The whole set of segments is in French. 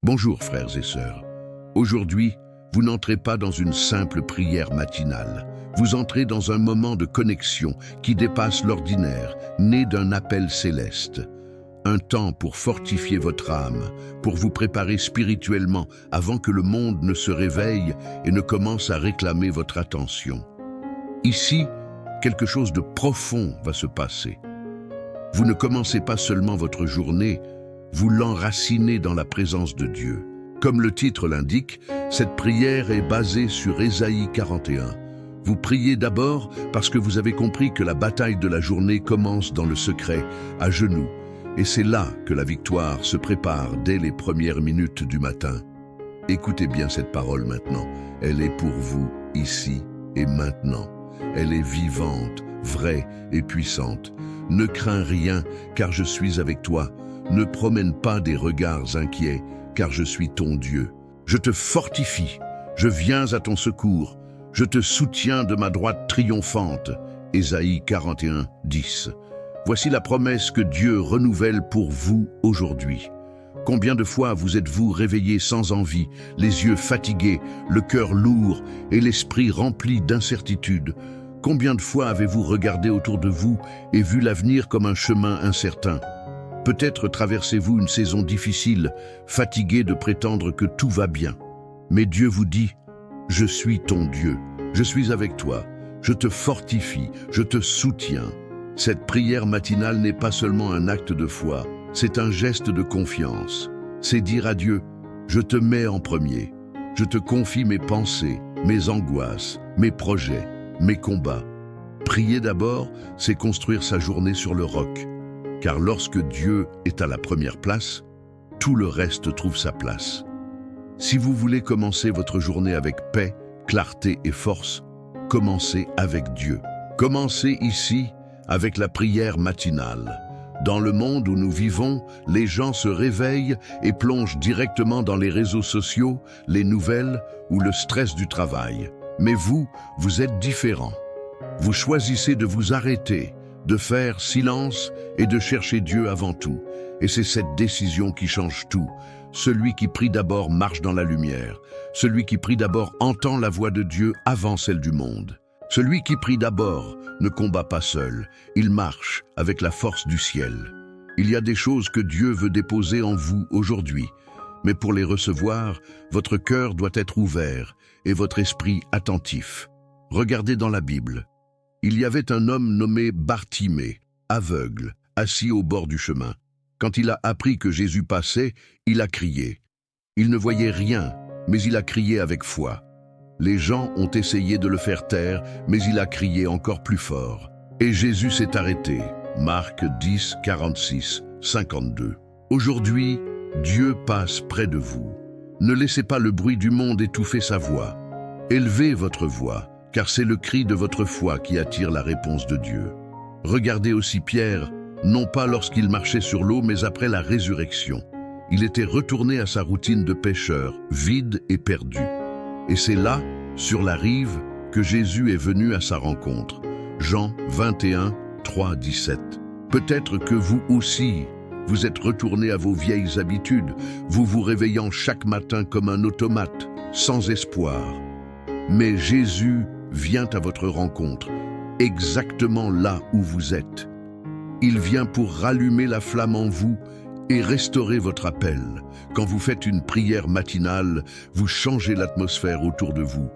Bonjour frères et sœurs. Aujourd'hui, vous n'entrez pas dans une simple prière matinale. Vous entrez dans un moment de connexion qui dépasse l'ordinaire, né d'un appel céleste. Un temps pour fortifier votre âme, pour vous préparer spirituellement avant que le monde ne se réveille et ne commence à réclamer votre attention. Ici, quelque chose de profond va se passer. Vous ne commencez pas seulement votre journée, vous l'enracinez dans la présence de Dieu. Comme le titre l'indique, cette prière est basée sur Ésaïe 41. Vous priez d'abord parce que vous avez compris que la bataille de la journée commence dans le secret, à genoux. Et c'est là que la victoire se prépare dès les premières minutes du matin. Écoutez bien cette parole maintenant. Elle est pour vous, ici et maintenant. Elle est vivante, vraie et puissante. Ne crains rien, car je suis avec toi. Ne promène pas des regards inquiets, car je suis ton Dieu. Je te fortifie, je viens à ton secours, je te soutiens de ma droite triomphante. Ésaïe 41, 10. Voici la promesse que Dieu renouvelle pour vous aujourd'hui. Combien de fois vous êtes-vous réveillé sans envie, les yeux fatigués, le cœur lourd et l'esprit rempli d'incertitude? Combien de fois avez-vous regardé autour de vous et vu l'avenir comme un chemin incertain? Peut-être traversez-vous une saison difficile, fatigué de prétendre que tout va bien. Mais Dieu vous dit, « Je suis ton Dieu, je suis avec toi, je te fortifie, je te soutiens. » Cette prière matinale n'est pas seulement un acte de foi, c'est un geste de confiance. C'est dire à Dieu, « Je te mets en premier, je te confie mes pensées, mes angoisses, mes projets, mes combats. » Prier d'abord, c'est construire sa journée sur le roc. Car lorsque Dieu est à la première place, tout le reste trouve sa place. Si vous voulez commencer votre journée avec paix, clarté et force, commencez avec Dieu. Commencez ici avec la prière matinale. Dans le monde où nous vivons, les gens se réveillent et plongent directement dans les réseaux sociaux, les nouvelles ou le stress du travail. Mais vous êtes différent. Vous choisissez de vous arrêter, de faire silence et de chercher Dieu avant tout. Et c'est cette décision qui change tout. Celui qui prie d'abord marche dans la lumière. Celui qui prie d'abord entend la voix de Dieu avant celle du monde. Celui qui prie d'abord ne combat pas seul. Il marche avec la force du ciel. Il y a des choses que Dieu veut déposer en vous aujourd'hui. Mais pour les recevoir, votre cœur doit être ouvert et votre esprit attentif. Regardez dans la Bible. Il y avait un homme nommé Bartimée, aveugle, assis au bord du chemin. Quand il a appris que Jésus passait, il a crié. Il ne voyait rien, mais il a crié avec foi. Les gens ont essayé de le faire taire, mais il a crié encore plus fort. Et Jésus s'est arrêté. Marc 10, 46, 52. Aujourd'hui, Dieu passe près de vous. Ne laissez pas le bruit du monde étouffer sa voix. Élevez votre voix, car c'est le cri de votre foi qui attire la réponse de Dieu. Regardez aussi Pierre, non pas lorsqu'il marchait sur l'eau, mais après la résurrection. Il était retourné à sa routine de pêcheur, vide et perdu. Et c'est là, sur la rive, que Jésus est venu à sa rencontre. Jean 21, 3, 17. Peut-être que vous aussi, vous êtes retourné à vos vieilles habitudes, vous vous réveillant chaque matin comme un automate, sans espoir. Mais Jésus vient à votre rencontre, exactement là où vous êtes. Il vient pour rallumer la flamme en vous et restaurer votre appel. Quand vous faites une prière matinale, vous changez l'atmosphère autour de vous.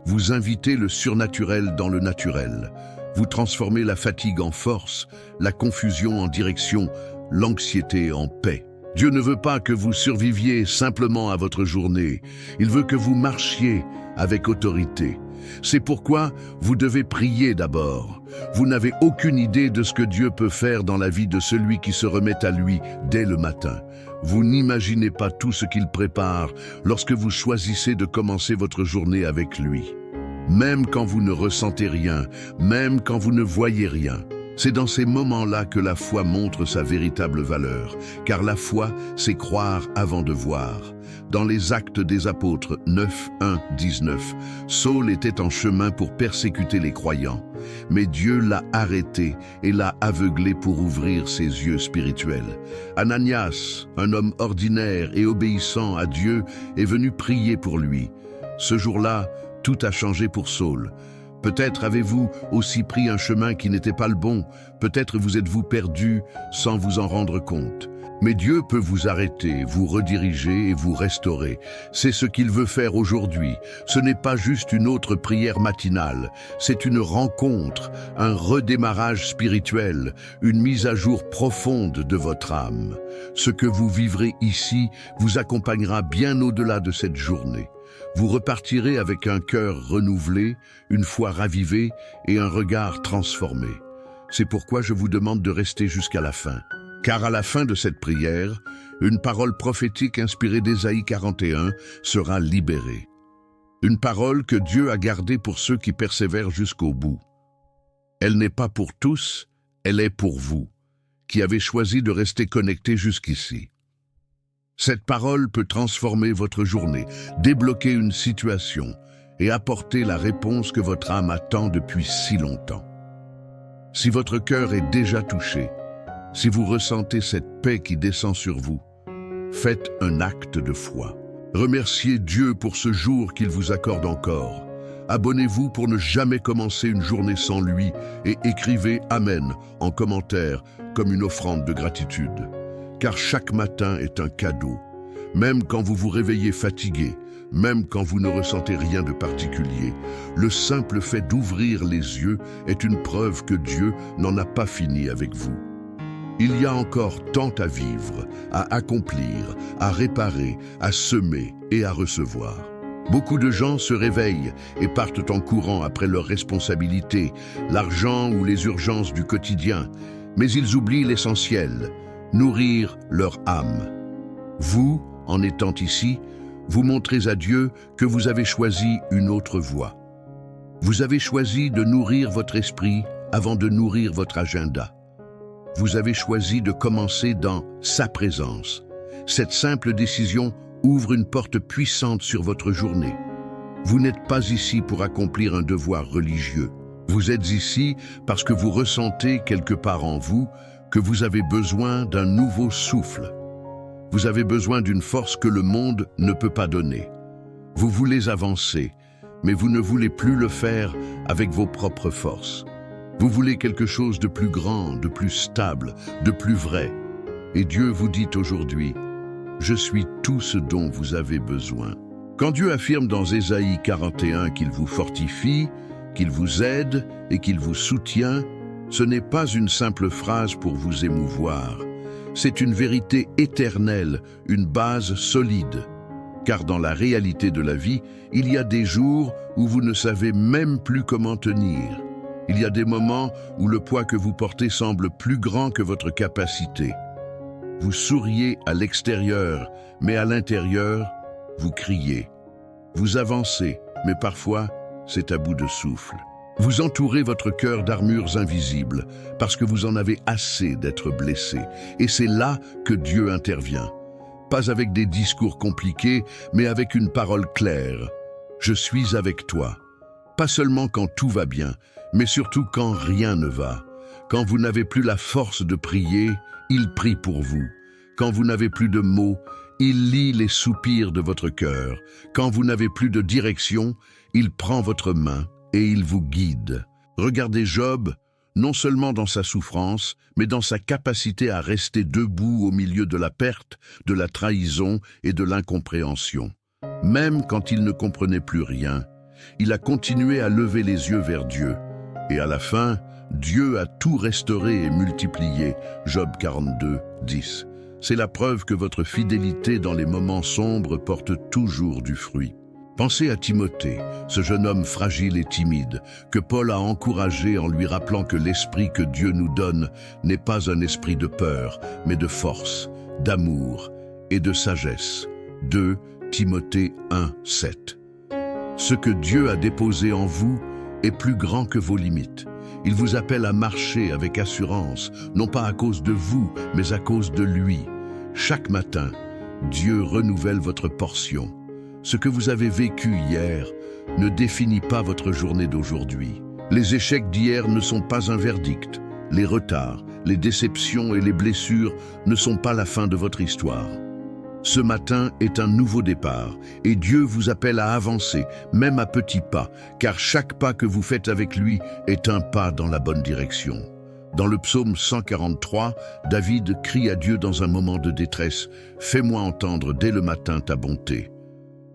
Vous invitez le surnaturel dans le naturel. Vous transformez la fatigue en force, la confusion en direction, l'anxiété en paix. Dieu ne veut pas que vous surviviez simplement à votre journée. Il veut que vous marchiez avec autorité. C'est pourquoi vous devez prier d'abord. Vous n'avez aucune idée de ce que Dieu peut faire dans la vie de celui qui se remet à lui dès le matin. Vous n'imaginez pas tout ce qu'il prépare lorsque vous choisissez de commencer votre journée avec lui. Même quand vous ne ressentez rien, même quand vous ne voyez rien, C'est dans ces moments-là que la foi montre sa véritable valeur, car la foi, c'est croire avant de voir. Dans les Actes des Apôtres 9, 1, 19, Saul était en chemin pour persécuter les croyants, mais Dieu l'a arrêté et l'a aveuglé pour ouvrir ses yeux spirituels. Ananias, un homme ordinaire et obéissant à Dieu, est venu prier pour lui. Ce jour-là, tout a changé pour Saul. Peut-être avez-vous aussi pris un chemin qui n'était pas le bon, peut-être vous êtes-vous perdu sans vous en rendre compte. Mais Dieu peut vous arrêter, vous rediriger et vous restaurer. C'est ce qu'il veut faire aujourd'hui. Ce n'est pas juste une autre prière matinale, c'est une rencontre, un redémarrage spirituel, une mise à jour profonde de votre âme. Ce que vous vivrez ici vous accompagnera bien au-delà de cette journée. Vous repartirez avec un cœur renouvelé, une foi ravivée et un regard transformé. C'est pourquoi je vous demande de rester jusqu'à la fin. Car à la fin de cette prière, une parole prophétique inspirée d'Ésaïe 41 sera libérée. Une parole que Dieu a gardée pour ceux qui persévèrent jusqu'au bout. Elle n'est pas pour tous, elle est pour vous, qui avez choisi de rester connectés jusqu'ici. Cette parole peut transformer votre journée, débloquer une situation et apporter la réponse que votre âme attend depuis si longtemps. Si votre cœur est déjà touché, si vous ressentez cette paix qui descend sur vous, faites un acte de foi. Remerciez Dieu pour ce jour qu'il vous accorde encore. Abonnez-vous pour ne jamais commencer une journée sans lui et écrivez Amen en commentaire comme une offrande de gratitude. Car chaque matin est un cadeau. Même quand vous vous réveillez fatigué, même quand vous ne ressentez rien de particulier, le simple fait d'ouvrir les yeux est une preuve que Dieu n'en a pas fini avec vous. Il y a encore tant à vivre, à accomplir, à réparer, à semer et à recevoir. Beaucoup de gens se réveillent et partent en courant après leurs responsabilités, l'argent ou les urgences du quotidien, mais ils oublient l'essentiel, nourrir leur âme. Vous, en étant ici, vous montrez à Dieu que vous avez choisi une autre voie. Vous avez choisi de nourrir votre esprit avant de nourrir votre agenda. Vous avez choisi de commencer dans sa présence. Cette simple décision ouvre une porte puissante sur votre journée. Vous n'êtes pas ici pour accomplir un devoir religieux. Vous êtes ici parce que vous ressentez quelque part en vous que vous avez besoin d'un nouveau souffle. Vous avez besoin d'une force que le monde ne peut pas donner. Vous voulez avancer, mais vous ne voulez plus le faire avec vos propres forces. Vous voulez quelque chose de plus grand, de plus stable, de plus vrai. Et Dieu vous dit aujourd'hui, « Je suis tout ce dont vous avez besoin ». Quand Dieu affirme dans Ésaïe 41 qu'il vous fortifie, qu'il vous aide et qu'il vous soutient, ce n'est pas une simple phrase pour vous émouvoir. C'est une vérité éternelle, une base solide. Car dans la réalité de la vie, il y a des jours où vous ne savez même plus comment tenir. Il y a des moments où le poids que vous portez semble plus grand que votre capacité. Vous souriez à l'extérieur, mais à l'intérieur, vous criez. Vous avancez, mais parfois, c'est à bout de souffle. Vous entourez votre cœur d'armures invisibles, parce que vous en avez assez d'être blessé. Et c'est là que Dieu intervient. Pas avec des discours compliqués, mais avec une parole claire. Je suis avec toi. Pas seulement quand tout va bien, mais surtout quand rien ne va. Quand vous n'avez plus la force de prier, il prie pour vous. Quand vous n'avez plus de mots, il lit les soupirs de votre cœur. Quand vous n'avez plus de direction, il prend votre main et il vous guide. Regardez Job, non seulement dans sa souffrance, mais dans sa capacité à rester debout au milieu de la perte, de la trahison et de l'incompréhension. Même quand il ne comprenait plus rien, il a continué à lever les yeux vers Dieu. Et à la fin, Dieu a tout restauré et multiplié. Job 42, 10. C'est la preuve que votre fidélité dans les moments sombres porte toujours du fruit. Pensez à Timothée, ce jeune homme fragile et timide, que Paul a encouragé en lui rappelant que l'esprit que Dieu nous donne n'est pas un esprit de peur, mais de force, d'amour et de sagesse. 2 Timothée 1, 7. Ce que Dieu a déposé en vous est plus grand que vos limites. Il vous appelle à marcher avec assurance, non pas à cause de vous, mais à cause de lui. Chaque matin, Dieu renouvelle votre portion. Ce que vous avez vécu hier ne définit pas votre journée d'aujourd'hui. Les échecs d'hier ne sont pas un verdict. Les retards, les déceptions et les blessures ne sont pas la fin de votre histoire. Ce matin est un nouveau départ et Dieu vous appelle à avancer, même à petits pas, car chaque pas que vous faites avec lui est un pas dans la bonne direction. Dans le psaume 143, David crie à Dieu dans un moment de détresse « Fais-moi entendre dès le matin ta bonté ».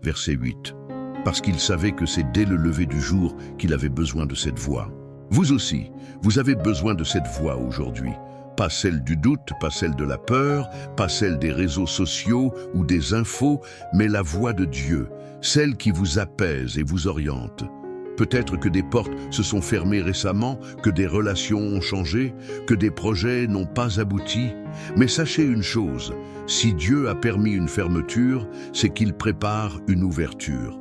Verset 8. Parce qu'il savait que c'est dès le lever du jour qu'il avait besoin de cette voix. Vous aussi, vous avez besoin de cette voix aujourd'hui. Pas celle du doute, pas celle de la peur, pas celle des réseaux sociaux ou des infos, mais la voix de Dieu, celle qui vous apaise et vous oriente. Peut-être que des portes se sont fermées récemment, que des relations ont changé, que des projets n'ont pas abouti. Mais sachez une chose, si Dieu a permis une fermeture, c'est qu'il prépare une ouverture.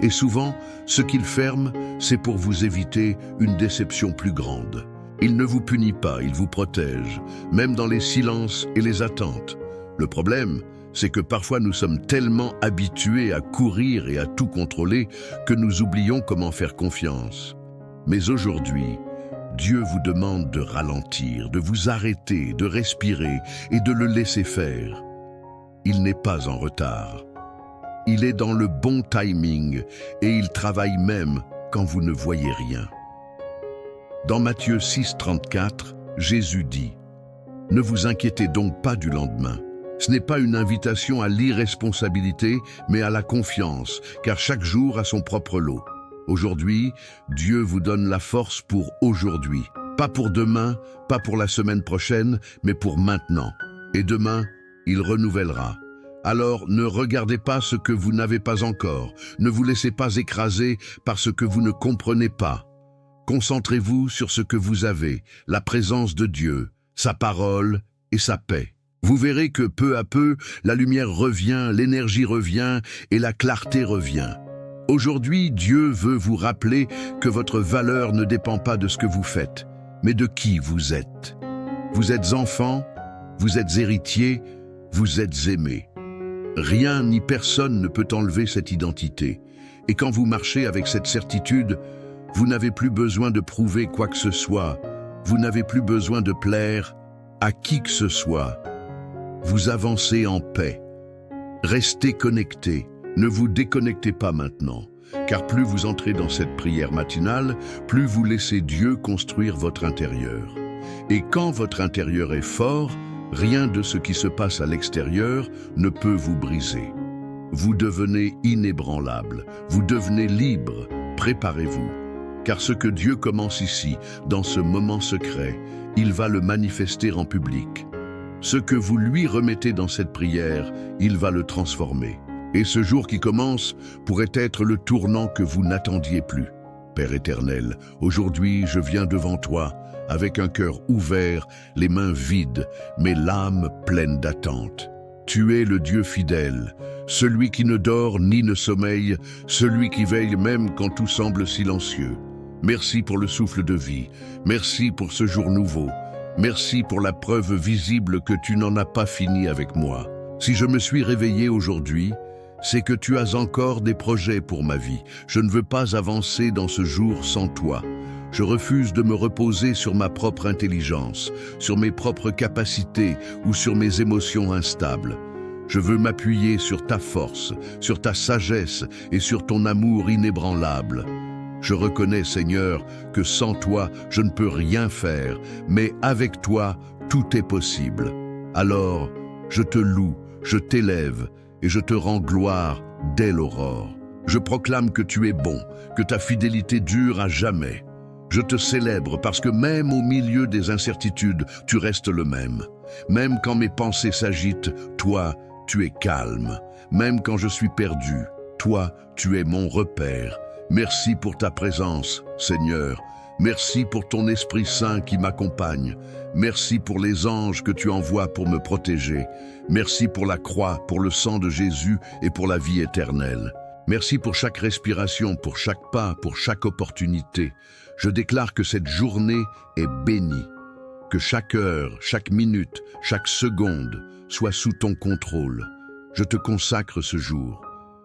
Et souvent, ce qu'il ferme, c'est pour vous éviter une déception plus grande. Il ne vous punit pas, il vous protège, même dans les silences et les attentes. Le problème, c'est que parfois nous sommes tellement habitués à courir et à tout contrôler que nous oublions comment faire confiance. Mais aujourd'hui, Dieu vous demande de ralentir, de vous arrêter, de respirer et de le laisser faire. Il n'est pas en retard. Il est dans le bon timing et il travaille même quand vous ne voyez rien. Dans Matthieu 6,34, Jésus dit « Ne vous inquiétez donc pas du lendemain. Ce n'est pas une invitation à l'irresponsabilité, mais à la confiance, car chaque jour a son propre lot. Aujourd'hui, Dieu vous donne la force pour aujourd'hui. Pas pour demain, pas pour la semaine prochaine, mais pour maintenant. Et demain, il renouvellera. Alors ne regardez pas ce que vous n'avez pas encore. Ne vous laissez pas écraser par ce que vous ne comprenez pas. Concentrez-vous sur ce que vous avez, la présence de Dieu, sa parole et sa paix. Vous verrez que peu à peu, la lumière revient, l'énergie revient et la clarté revient. Aujourd'hui, Dieu veut vous rappeler que votre valeur ne dépend pas de ce que vous faites, mais de qui vous êtes. Vous êtes enfant, vous êtes héritier, vous êtes aimé. Rien ni personne ne peut enlever cette identité. Et quand vous marchez avec cette certitude, vous n'avez plus besoin de prouver quoi que ce soit. Vous n'avez plus besoin de plaire à qui que ce soit. Vous avancez en paix. Restez connectés. Ne vous déconnectez pas maintenant. Car plus vous entrez dans cette prière matinale, plus vous laissez Dieu construire votre intérieur. Et quand votre intérieur est fort, rien de ce qui se passe à l'extérieur ne peut vous briser. Vous devenez inébranlable. Vous devenez libre. Préparez-vous. Car ce que Dieu commence ici, dans ce moment secret, il va le manifester en public. Ce que vous lui remettez dans cette prière, il va le transformer. Et ce jour qui commence pourrait être le tournant que vous n'attendiez plus. Père éternel, aujourd'hui je viens devant toi, avec un cœur ouvert, les mains vides, mais l'âme pleine d'attente. Tu es le Dieu fidèle, celui qui ne dort ni ne sommeille, celui qui veille même quand tout semble silencieux. Merci pour le souffle de vie, merci pour ce jour nouveau, merci pour la preuve visible que tu n'en as pas fini avec moi. Si je me suis réveillé aujourd'hui, c'est que tu as encore des projets pour ma vie. Je ne veux pas avancer dans ce jour sans toi. Je refuse de me reposer sur ma propre intelligence, sur mes propres capacités ou sur mes émotions instables. Je veux m'appuyer sur ta force, sur ta sagesse et sur ton amour inébranlable. Je reconnais, Seigneur, que sans toi, je ne peux rien faire, mais avec toi, tout est possible. Alors, je te loue, je t'élève et je te rends gloire dès l'aurore. Je proclame que tu es bon, que ta fidélité dure à jamais. Je te célèbre parce que même au milieu des incertitudes, tu restes le même. Même quand mes pensées s'agitent, toi, tu es calme. Même quand je suis perdu, toi, tu es mon repère. Merci pour ta présence, Seigneur. Merci pour ton Esprit Saint qui m'accompagne. Merci pour les anges que tu envoies pour me protéger. Merci pour la croix, pour le sang de Jésus et pour la vie éternelle. Merci pour chaque respiration, pour chaque pas, pour chaque opportunité. Je déclare que cette journée est bénie, que chaque heure, chaque minute, chaque seconde soit sous ton contrôle. Je te consacre ce jour.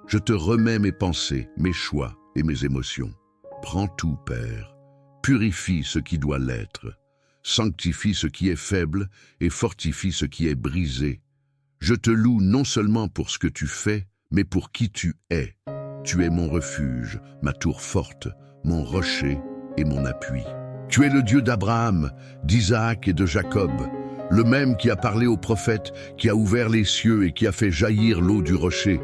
Je te remets mes pensées, mes choix et mes émotions. Prends tout, Père. Purifie ce qui doit l'être. Sanctifie ce qui est faible et fortifie ce qui est brisé. Je te loue non seulement pour ce que tu fais, mais pour qui tu es. Tu es mon refuge, ma tour forte, mon rocher et mon appui. Tu es le Dieu d'Abraham, d'Isaac et de Jacob, le même qui a parlé aux prophètes, qui a ouvert les cieux et qui a fait jaillir l'eau du rocher.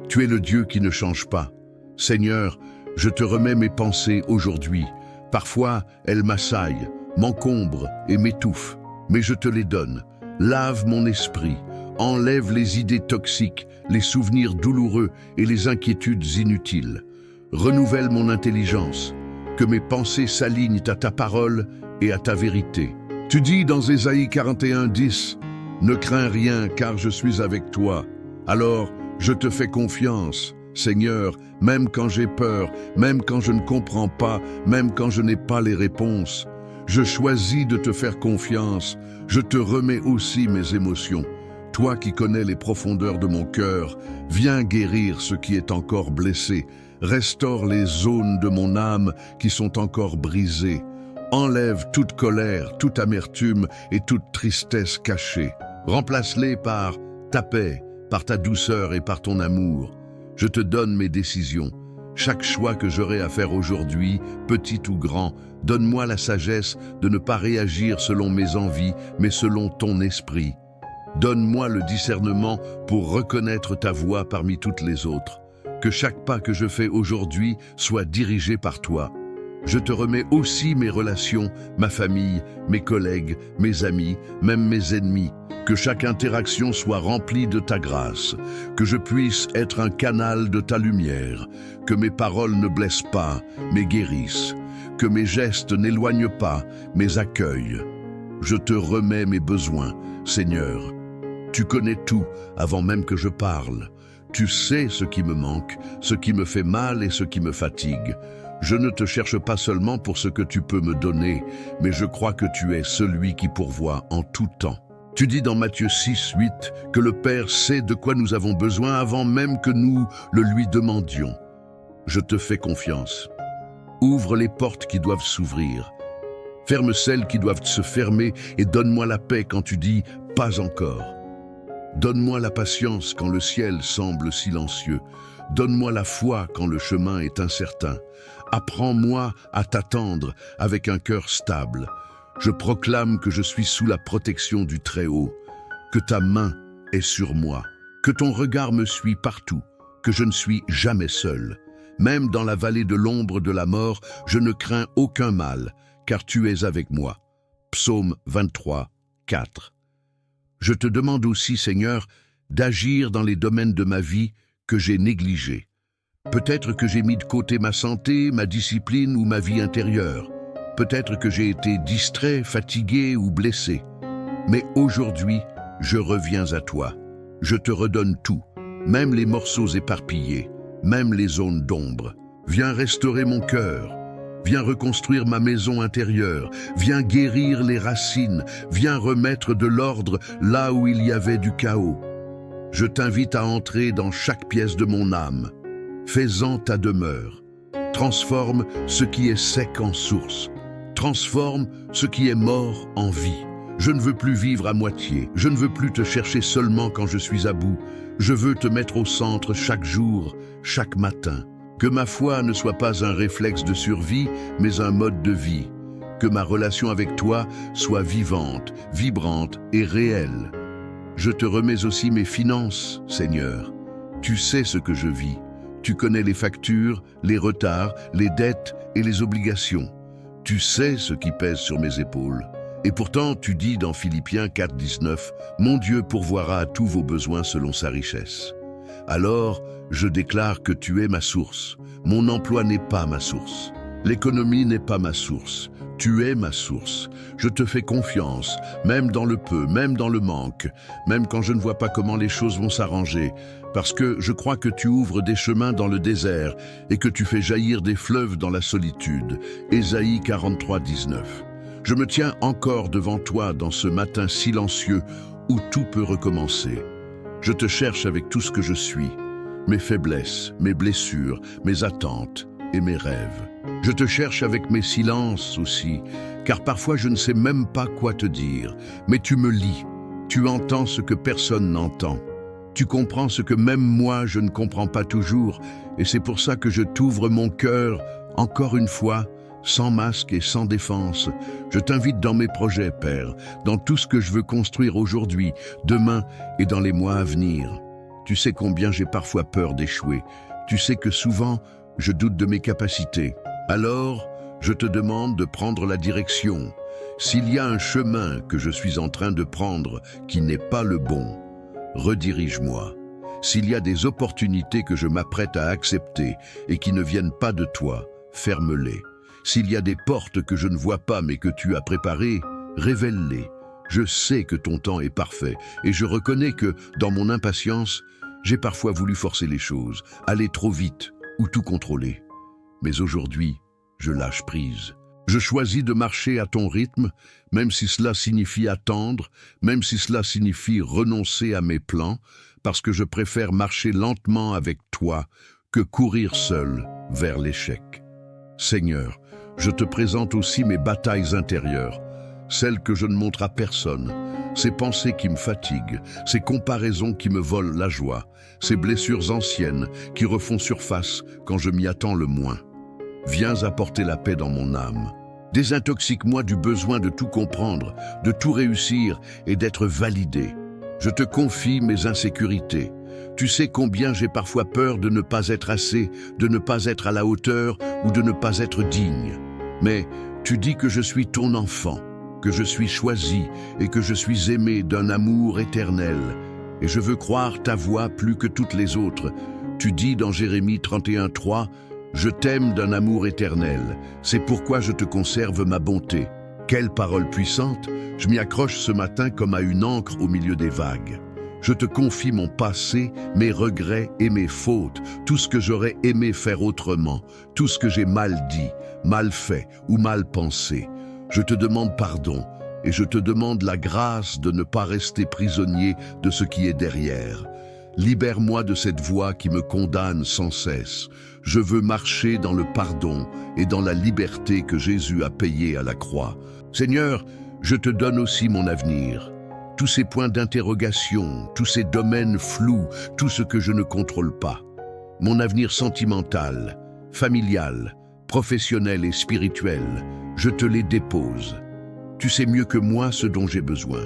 Tu es le Dieu qui ne change pas. Seigneur, je te remets mes pensées aujourd'hui. Parfois, elles m'assaillent, m'encombrent et m'étouffent, mais je te les donne. Lave mon esprit, enlève les idées toxiques, les souvenirs douloureux et les inquiétudes inutiles. Renouvelle mon intelligence, que mes pensées s'alignent à ta parole et à ta vérité. Tu dis dans Ésaïe 41:10, « Ne crains rien car je suis avec toi. » Alors, je te fais confiance, Seigneur, même quand j'ai peur, même quand je ne comprends pas, même quand je n'ai pas les réponses. Je choisis de te faire confiance. Je te remets aussi mes émotions. Toi qui connais les profondeurs de mon cœur, viens guérir ce qui est encore blessé. Restaure les zones de mon âme qui sont encore brisées. Enlève toute colère, toute amertume et toute tristesse cachée. Remplace-les par ta paix, par ta douceur et par ton amour. Je te donne mes décisions. Chaque choix que j'aurai à faire aujourd'hui, petit ou grand, donne-moi la sagesse de ne pas réagir selon mes envies, mais selon ton esprit. Donne-moi le discernement pour reconnaître ta voix parmi toutes les autres. Que chaque pas que je fais aujourd'hui soit dirigé par toi. Je te remets aussi mes relations, ma famille, mes collègues, mes amis, même mes ennemis. Que chaque interaction soit remplie de ta grâce, que je puisse être un canal de ta lumière, que mes paroles ne blessent pas, mais guérissent, que mes gestes n'éloignent pas, mais accueillent. Je te remets mes besoins, Seigneur. Tu connais tout avant même que je parle. Tu sais ce qui me manque, ce qui me fait mal et ce qui me fatigue. Je ne te cherche pas seulement pour ce que tu peux me donner, mais je crois que tu es celui qui pourvoit en tout temps. Tu dis dans Matthieu 6:8 que le Père sait de quoi nous avons besoin avant même que nous le lui demandions. Je te fais confiance. Ouvre les portes qui doivent s'ouvrir. Ferme celles qui doivent se fermer et donne-moi la paix quand tu dis « pas encore ». Donne-moi la patience quand le ciel semble silencieux. Donne-moi la foi quand le chemin est incertain. Apprends-moi à t'attendre avec un cœur stable. Je proclame que je suis sous la protection du Très-Haut, que ta main est sur moi, que ton regard me suit partout, que je ne suis jamais seul. Même dans la vallée de l'ombre de la mort, je ne crains aucun mal, car tu es avec moi. Psaume 23, 4. Je te demande aussi, Seigneur, d'agir dans les domaines de ma vie que j'ai négligés. Peut-être que j'ai mis de côté ma santé, ma discipline ou ma vie intérieure. Peut-être que j'ai été distrait, fatigué ou blessé. Mais aujourd'hui, je reviens à toi. Je te redonne tout, même les morceaux éparpillés, même les zones d'ombre. Viens restaurer mon cœur. Viens reconstruire ma maison intérieure. Viens guérir les racines. Viens remettre de l'ordre là où il y avait du chaos. Je t'invite à entrer dans chaque pièce de mon âme. Fais-en ta demeure. Transforme ce qui est sec en source. Transforme ce qui est mort en vie. Je ne veux plus vivre à moitié. Je ne veux plus te chercher seulement quand je suis à bout. Je veux te mettre au centre chaque jour, chaque matin. Que ma foi ne soit pas un réflexe de survie, mais un mode de vie. Que ma relation avec toi soit vivante, vibrante et réelle. Je te remets aussi mes finances, Seigneur. Tu sais ce que je vis. Tu connais les factures, les retards, les dettes et les obligations. Tu sais ce qui pèse sur mes épaules. Et pourtant, tu dis dans Philippiens 4:19, « Mon Dieu pourvoira à tous vos besoins selon sa richesse. » Alors, je déclare que tu es ma source. Mon emploi n'est pas ma source. L'économie n'est pas ma source. Tu es ma source. Je te fais confiance, même dans le peu, même dans le manque, même quand je ne vois pas comment les choses vont s'arranger, parce que je crois que tu ouvres des chemins dans le désert et que tu fais jaillir des fleuves dans la solitude. Ésaïe 43, 19. Je me tiens encore devant toi dans ce matin silencieux où tout peut recommencer. Je te cherche avec tout ce que je suis, mes faiblesses, mes blessures, mes attentes et mes rêves. Je te cherche avec mes silences aussi, car parfois je ne sais même pas quoi te dire, mais tu me lis, tu entends ce que personne n'entend. Tu comprends ce que même moi je ne comprends pas toujours, et c'est pour ça que je t'ouvre mon cœur, encore une fois, sans masque et sans défense. Je t'invite dans mes projets, Père, dans tout ce que je veux construire aujourd'hui, demain et dans les mois à venir. Tu sais combien j'ai parfois peur d'échouer. Tu sais que souvent, je doute de mes capacités. Alors, je te demande de prendre la direction. S'il y a un chemin que je suis en train de prendre qui n'est pas le bon, redirige-moi. S'il y a des opportunités que je m'apprête à accepter et qui ne viennent pas de toi, ferme-les. S'il y a des portes que je ne vois pas mais que tu as préparées, révèle-les. Je sais que ton temps est parfait et je reconnais que, dans mon impatience, j'ai parfois voulu forcer les choses, aller trop vite ou tout contrôler. Mais aujourd'hui, je lâche prise. Je choisis de marcher à ton rythme, même si cela signifie attendre, même si cela signifie renoncer à mes plans, parce que je préfère marcher lentement avec toi que courir seul vers l'échec. Seigneur, je te présente aussi mes batailles intérieures, celles que je ne montre à personne, ces pensées qui me fatiguent, ces comparaisons qui me volent la joie, ces blessures anciennes qui refont surface quand je m'y attends le moins. Viens apporter la paix dans mon âme. Désintoxique-moi du besoin de tout comprendre, de tout réussir et d'être validé. Je te confie mes insécurités. Tu sais combien j'ai parfois peur de ne pas être assez, de ne pas être à la hauteur ou de ne pas être digne. Mais tu dis que je suis ton enfant, que je suis choisi et que je suis aimé d'un amour éternel. Et je veux croire ta voix plus que toutes les autres. Tu dis dans Jérémie 31:3, « Je t'aime d'un amour éternel, c'est pourquoi je te conserve ma bonté. » Quelle parole puissante! Je m'y accroche ce matin comme à une ancre au milieu des vagues. Je te confie mon passé, mes regrets et mes fautes, tout ce que j'aurais aimé faire autrement, tout ce que j'ai mal dit, mal fait ou mal pensé. Je te demande pardon et je te demande la grâce de ne pas rester prisonnier de ce qui est derrière. Libère-moi de cette voix qui me condamne sans cesse. Je veux marcher dans le pardon et dans la liberté que Jésus a payée à la croix. Seigneur, je te donne aussi mon avenir. Tous ces points d'interrogation, tous ces domaines flous, tout ce que je ne contrôle pas. Mon avenir sentimental, familial, professionnel et spirituel, je te les dépose. Tu sais mieux que moi ce dont j'ai besoin.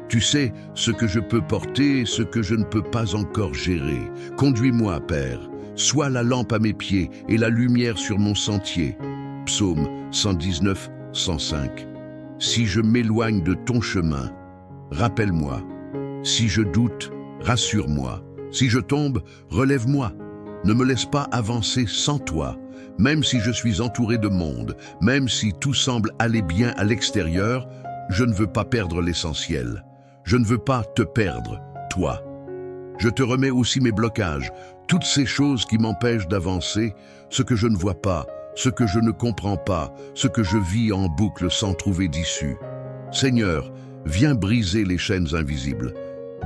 Tu sais ce que je peux porter, ce que je ne peux pas encore gérer. Conduis-moi, Père. Sois la lampe à mes pieds et la lumière sur mon sentier. Psaume 119, 105. Si je m'éloigne de ton chemin, rappelle-moi. Si je doute, rassure-moi. Si je tombe, relève-moi. Ne me laisse pas avancer sans toi. Même si je suis entouré de monde, même si tout semble aller bien à l'extérieur, je ne veux pas perdre l'essentiel. Je ne veux pas te perdre, toi. Je te remets aussi mes blocages, toutes ces choses qui m'empêchent d'avancer, ce que je ne vois pas, ce que je ne comprends pas, ce que je vis en boucle sans trouver d'issue. Seigneur, viens briser les chaînes invisibles,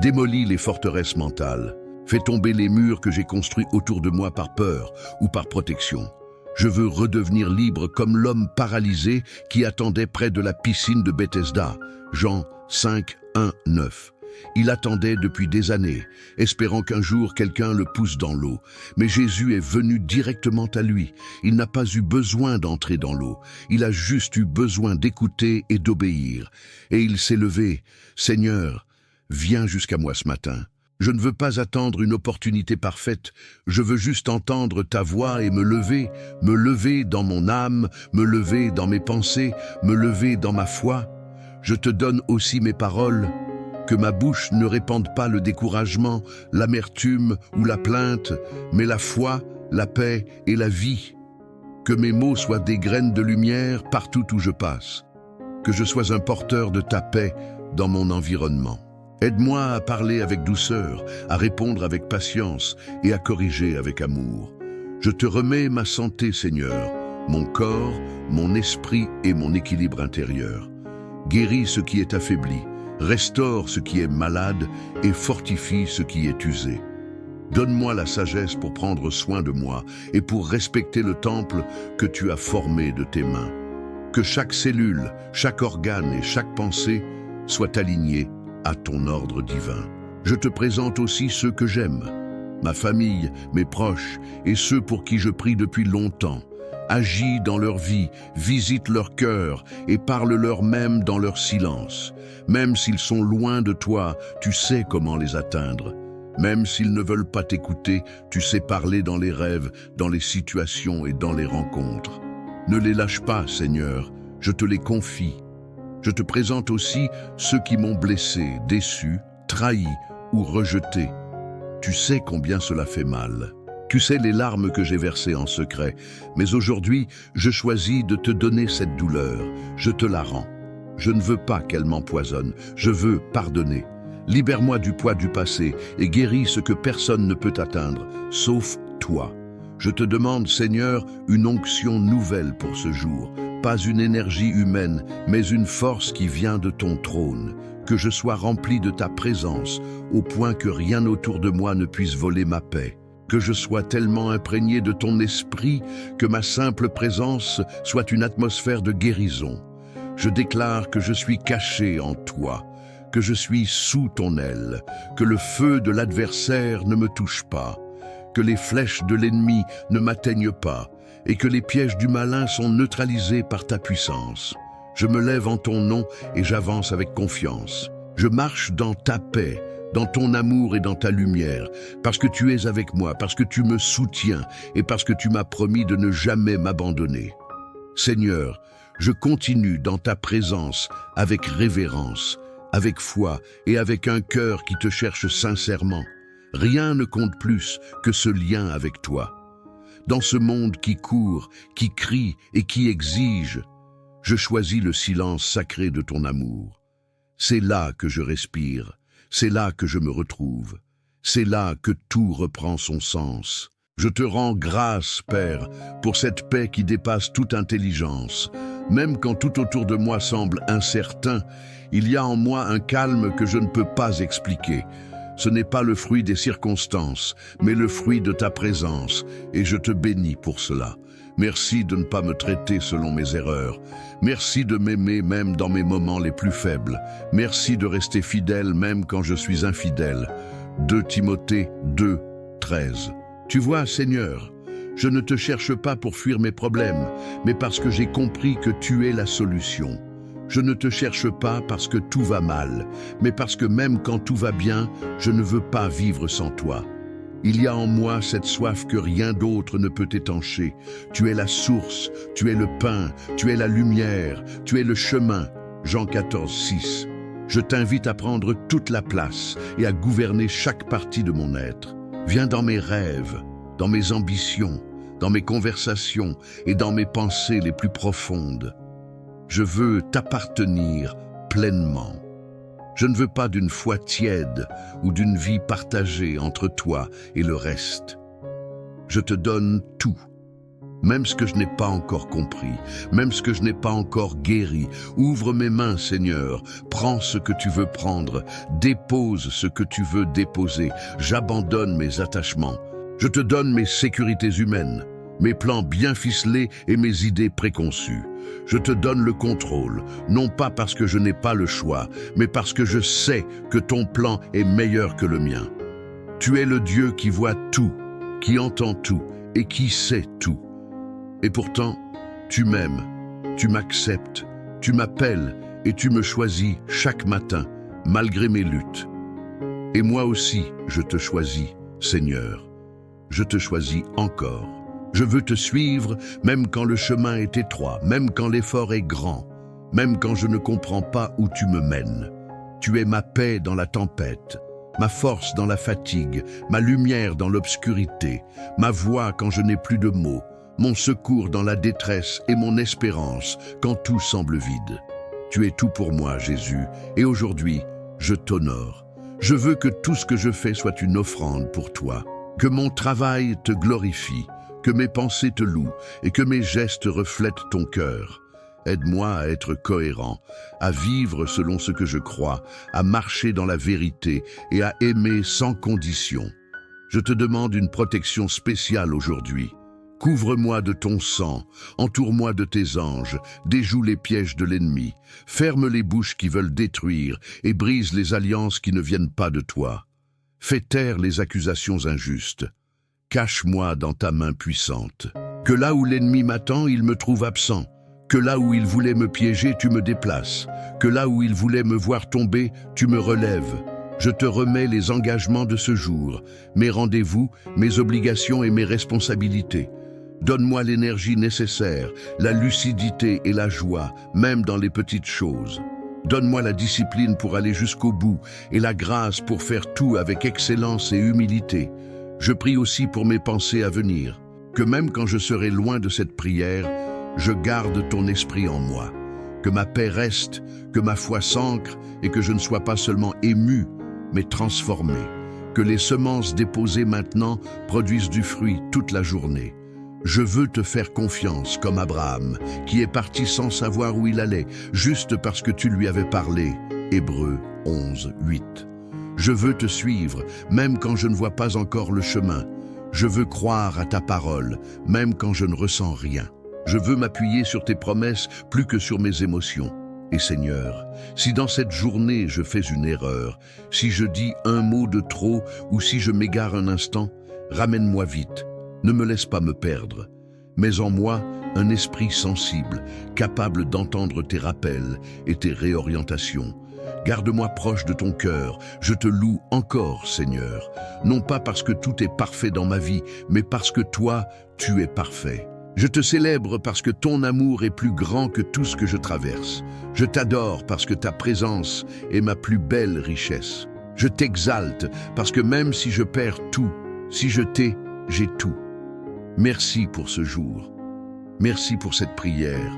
démolis les forteresses mentales, fais tomber les murs que j'ai construits autour de moi par peur ou par protection. Je veux redevenir libre comme l'homme paralysé qui attendait près de la piscine de Bethesda. Jean 5, 1, 9. Il attendait depuis des années, espérant qu'un jour quelqu'un le pousse dans l'eau. Mais Jésus est venu directement à lui. Il n'a pas eu besoin d'entrer dans l'eau. Il a juste eu besoin d'écouter et d'obéir. Et il s'est levé. « Seigneur, viens jusqu'à moi ce matin. Je ne veux pas attendre une opportunité parfaite, je veux juste entendre ta voix et me lever dans mon âme, me lever dans mes pensées, me lever dans ma foi. Je te donne aussi mes paroles, que ma bouche ne répande pas le découragement, l'amertume ou la plainte, mais la foi, la paix et la vie. Que mes mots soient des graines de lumière partout où je passe. Que je sois un porteur de ta paix dans mon environnement. Aide-moi à parler avec douceur, à répondre avec patience et à corriger avec amour. Je te remets ma santé, Seigneur, mon corps, mon esprit et mon équilibre intérieur. Guéris ce qui est affaibli, restaure ce qui est malade et fortifie ce qui est usé. Donne-moi la sagesse pour prendre soin de moi et pour respecter le temple que tu as formé de tes mains. Que chaque cellule, chaque organe et chaque pensée soient alignés à ton ordre divin. Je te présente aussi ceux que j'aime, ma famille, mes proches et ceux pour qui je prie depuis longtemps. Agis dans leur vie, visite leur cœur et parle-leur même dans leur silence. Même s'ils sont loin de toi, tu sais comment les atteindre. Même s'ils ne veulent pas t'écouter, tu sais parler dans les rêves, dans les situations et dans les rencontres. Ne les lâche pas, Seigneur, je te les confie. Je te présente aussi ceux qui m'ont blessé, déçu, trahi ou rejeté. Tu sais combien cela fait mal. Tu sais les larmes que j'ai versées en secret. Mais aujourd'hui, je choisis de te donner cette douleur. Je te la rends. Je ne veux pas qu'elle m'empoisonne. Je veux pardonner. Libère-moi du poids du passé et guéris ce que personne ne peut atteindre, sauf toi. Je te demande, Seigneur, une onction nouvelle pour ce jour. Pas une énergie humaine, mais une force qui vient de ton trône. Que je sois rempli de ta présence, au point que rien autour de moi ne puisse voler ma paix. Que je sois tellement imprégné de ton esprit que ma simple présence soit une atmosphère de guérison. Je déclare que je suis caché en toi, que je suis sous ton aile, que le feu de l'adversaire ne me touche pas, que les flèches de l'ennemi ne m'atteignent pas, et que les pièges du malin sont neutralisés par ta puissance. Je me lève en ton nom et j'avance avec confiance. Je marche dans ta paix, dans ton amour et dans ta lumière, parce que tu es avec moi, parce que tu me soutiens et parce que tu m'as promis de ne jamais m'abandonner. Seigneur, je continue dans ta présence avec révérence, avec foi et avec un cœur qui te cherche sincèrement. Rien ne compte plus que ce lien avec toi. Dans ce monde qui court, qui crie et qui exige, je choisis le silence sacré de ton amour. C'est là que je respire, c'est là que je me retrouve, c'est là que tout reprend son sens. Je te rends grâce, Père, pour cette paix qui dépasse toute intelligence. Même quand tout autour de moi semble incertain, il y a en moi un calme que je ne peux pas expliquer. Ce n'est pas le fruit des circonstances, mais le fruit de ta présence, et je te bénis pour cela. Merci de ne pas me traiter selon mes erreurs. Merci de m'aimer même dans mes moments les plus faibles. Merci de rester fidèle même quand je suis infidèle. 2 Timothée 2, 13. Tu vois, Seigneur, je ne te cherche pas pour fuir mes problèmes, mais parce que j'ai compris que tu es la solution. Je ne te cherche pas parce que tout va mal, mais parce que même quand tout va bien, je ne veux pas vivre sans toi. Il y a en moi cette soif que rien d'autre ne peut étancher. Tu es la source, tu es le pain, tu es la lumière, tu es le chemin. Jean 14, 6. Je t'invite à prendre toute la place et à gouverner chaque partie de mon être. Viens dans mes rêves, dans mes ambitions, dans mes conversations et dans mes pensées les plus profondes. Je veux t'appartenir pleinement. Je ne veux pas d'une foi tiède ou d'une vie partagée entre toi et le reste. Je te donne tout, même ce que je n'ai pas encore compris, même ce que je n'ai pas encore guéri. Ouvre mes mains, Seigneur, prends ce que tu veux prendre, dépose ce que tu veux déposer. J'abandonne mes attachements. Je te donne mes sécurités humaines, mes plans bien ficelés et mes idées préconçues. Je te donne le contrôle, non pas parce que je n'ai pas le choix, mais parce que je sais que ton plan est meilleur que le mien. Tu es le Dieu qui voit tout, qui entend tout et qui sait tout. Et pourtant, tu m'aimes, tu m'acceptes, tu m'appelles et tu me choisis chaque matin, malgré mes luttes. Et moi aussi, je te choisis, Seigneur. Je te choisis encore. Je veux te suivre même quand le chemin est étroit, même quand l'effort est grand, même quand je ne comprends pas où tu me mènes. Tu es ma paix dans la tempête, ma force dans la fatigue, ma lumière dans l'obscurité, ma voix quand je n'ai plus de mots, mon secours dans la détresse et mon espérance quand tout semble vide. Tu es tout pour moi, Jésus, et aujourd'hui, je t'honore. Je veux que tout ce que je fais soit une offrande pour toi, que mon travail te glorifie, que mes pensées te louent et que mes gestes reflètent ton cœur. Aide-moi à être cohérent, à vivre selon ce que je crois, à marcher dans la vérité et à aimer sans condition. Je te demande une protection spéciale aujourd'hui. Couvre-moi de ton sang, entoure-moi de tes anges, déjoue les pièges de l'ennemi, ferme les bouches qui veulent détruire et brise les alliances qui ne viennent pas de toi. Fais taire les accusations injustes. Cache-moi dans ta main puissante. Que là où l'ennemi m'attend, il me trouve absent. Que là où il voulait me piéger, tu me déplaces. Que là où il voulait me voir tomber, tu me relèves. Je te remets les engagements de ce jour, mes rendez-vous, mes obligations et mes responsabilités. Donne-moi l'énergie nécessaire, la lucidité et la joie, même dans les petites choses. Donne-moi la discipline pour aller jusqu'au bout et la grâce pour faire tout avec excellence et humilité. Je prie aussi pour mes pensées à venir, que même quand je serai loin de cette prière, je garde ton esprit en moi. Que ma paix reste, que ma foi s'ancre et que je ne sois pas seulement ému, mais transformé. Que les semences déposées maintenant produisent du fruit toute la journée. Je veux te faire confiance comme Abraham, qui est parti sans savoir où il allait, juste parce que tu lui avais parlé. Hébreux 11, 8. Je veux te suivre, même quand je ne vois pas encore le chemin. Je veux croire à ta parole, même quand je ne ressens rien. Je veux m'appuyer sur tes promesses plus que sur mes émotions. Et Seigneur, si dans cette journée je fais une erreur, si je dis un mot de trop ou si je m'égare un instant, ramène-moi vite. Ne me laisse pas me perdre. Mets en moi un esprit sensible, capable d'entendre tes rappels et tes réorientations. Garde-moi proche de ton cœur, je te loue encore, Seigneur, non pas parce que tout est parfait dans ma vie, mais parce que toi, tu es parfait. Je te célèbre parce que ton amour est plus grand que tout ce que je traverse. Je t'adore parce que ta présence est ma plus belle richesse. Je t'exalte parce que même si je perds tout, si je t'ai, j'ai tout. Merci pour ce jour. Merci pour cette prière.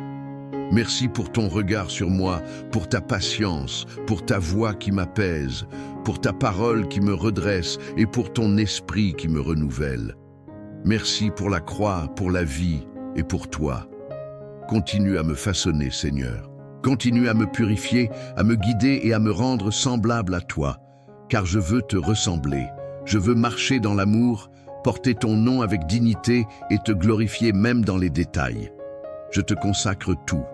Merci pour ton regard sur moi, pour ta patience, pour ta voix qui m'apaise, pour ta parole qui me redresse et pour ton esprit qui me renouvelle. Merci pour la croix, pour la vie et pour toi. Continue à me façonner, Seigneur. Continue à me purifier, à me guider et à me rendre semblable à toi, car je veux te ressembler. Je veux marcher dans l'amour, porter ton nom avec dignité et te glorifier même dans les détails. Je te consacre tout,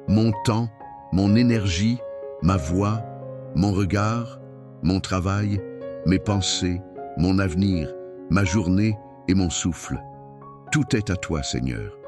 mon temps, mon énergie, ma voix, mon regard, mon travail, mes pensées, mon avenir, ma journée et mon souffle. Tout est à toi, Seigneur.